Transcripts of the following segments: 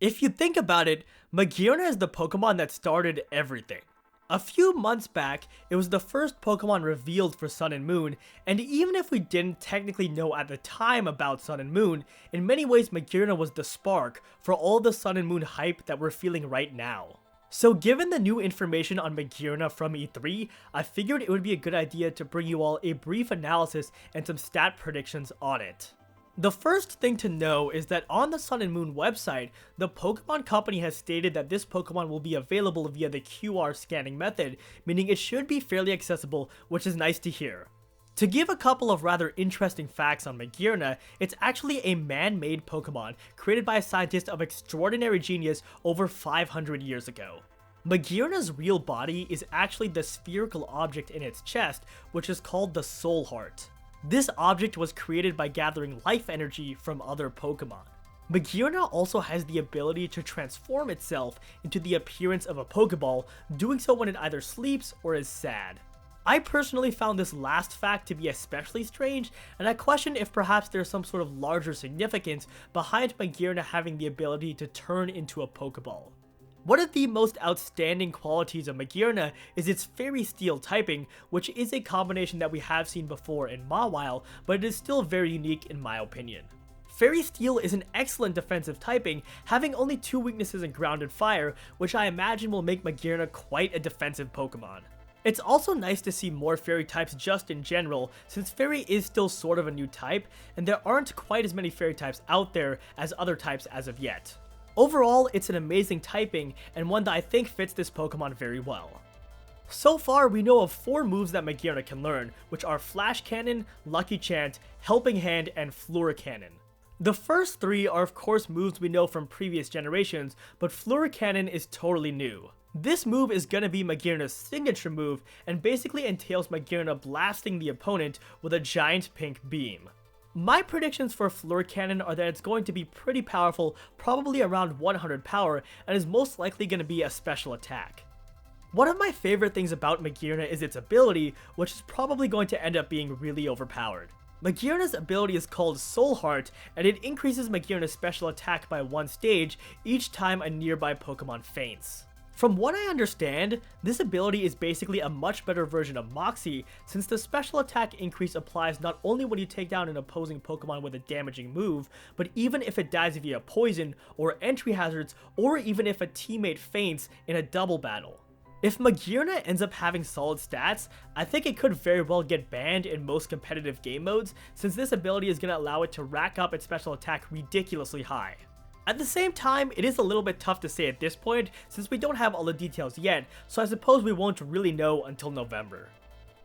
If you think about it, Magearna is the Pokemon that started everything. A few months back, it was the first Pokemon revealed for Sun and Moon, and even if we didn't technically know at the time about Sun and Moon, in many ways Magearna was the spark for all the Sun and Moon hype that we're feeling right now. So given the new information on Magearna from E3, I figured it would be a good idea to bring you all a brief analysis and some stat predictions on it. The first thing to know is that on the Sun and Moon website, the Pokemon Company has stated that this Pokemon will be available via the QR scanning method, meaning it should be fairly accessible, which is nice to hear. To give a couple of rather interesting facts on Magearna, it's actually a man-made Pokemon created by a scientist of extraordinary genius over 500 years ago. Magearna's real body is actually the spherical object in its chest, which is called the Soul Heart. This object was created by gathering life energy from other Pokemon. Magearna also has the ability to transform itself into the appearance of a Pokeball, doing so when it either sleeps or is sad. I personally found this last fact to be especially strange, and I question if perhaps there's some sort of larger significance behind Magearna having the ability to turn into a Pokeball. One of the most outstanding qualities of Magearna is its Fairy Steel typing, which is a combination that we have seen before in Mawile, but it is still very unique in my opinion. Fairy Steel is an excellent defensive typing, having only 2 weaknesses in Ground and Fire, which I imagine will make Magearna quite a defensive Pokemon. It's also nice to see more Fairy types just in general, since Fairy is still sort of a new type, and there aren't quite as many Fairy types out there as other types as of yet. Overall, it's an amazing typing, and one that I think fits this Pokemon very well. So far, we know of 4 moves that Magearna can learn, which are Flash Cannon, Lucky Chant, Helping Hand, and Fleur Cannon. The first 3 are of course moves we know from previous generations, but Fleur Cannon is totally new. This move is gonna be Magearna's signature move, and basically entails Magearna blasting the opponent with a giant pink beam. My predictions for Fleur Cannon are that it's going to be pretty powerful, probably around 100 power, and is most likely going to be a special attack. One of my favorite things about Magearna is its ability, which is probably going to end up being really overpowered. Magearna's ability is called Soul Heart, and it increases Magearna's special attack by 1 stage each time a nearby Pokemon faints. From what I understand, this ability is basically a much better version of Moxie, since the special attack increase applies not only when you take down an opposing Pokemon with a damaging move, but even if it dies via poison, or entry hazards, or even if a teammate faints in a double battle. If Magearna ends up having solid stats, I think it could very well get banned in most competitive game modes, since this ability is going to allow it to rack up its special attack ridiculously high. At the same time, it is a little bit tough to say at this point, since we don't have all the details yet, so I suppose we won't really know until November.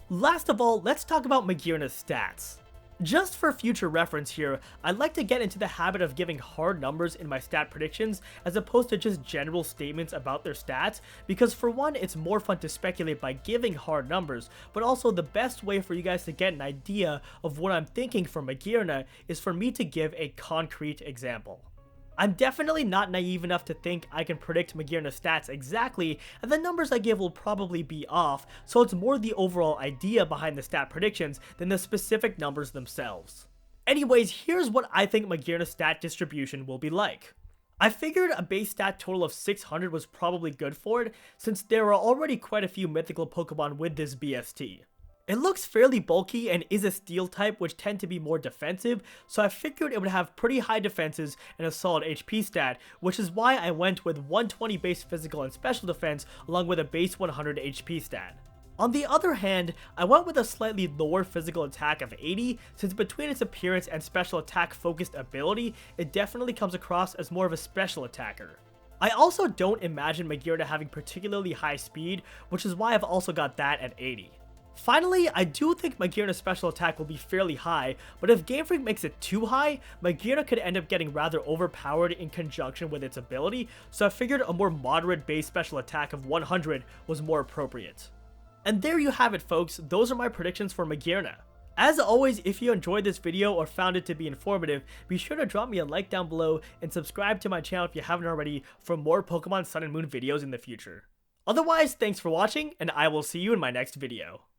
Last of all, let's talk about Magearna's stats. Just for future reference here, I'd like to get into the habit of giving hard numbers in my stat predictions, as opposed to just general statements about their stats, because for one, it's more fun to speculate by giving hard numbers, but also the best way for you guys to get an idea of what I'm thinking for Magearna is for me to give a concrete example. I'm definitely not naive enough to think I can predict Magearna's stats exactly, and the numbers I give will probably be off, so it's more the overall idea behind the stat predictions than the specific numbers themselves. Anyways, here's what I think Magearna's stat distribution will be like. I figured a base stat total of 600 was probably good for it, since there are already quite a few mythical Pokemon with this BST. It looks fairly bulky and is a steel type, which tend to be more defensive, so I figured it would have pretty high defenses and a solid HP stat, which is why I went with 120 base physical and special defense along with a base 100 HP stat. On the other hand, I went with a slightly lower physical attack of 80, since between its appearance and special attack focused ability, it definitely comes across as more of a special attacker. I also don't imagine Magearna having particularly high speed, which is why I've also got that at 80. Finally, I do think Magearna's special attack will be fairly high, but if Game Freak makes it too high, Magearna could end up getting rather overpowered in conjunction with its ability, so I figured a more moderate base special attack of 100 was more appropriate. And there you have it folks, those are my predictions for Magearna. As always, if you enjoyed this video or found it to be informative, be sure to drop me a like down below and subscribe to my channel if you haven't already for more Pokemon Sun and Moon videos in the future. Otherwise, thanks for watching, and I will see you in my next video.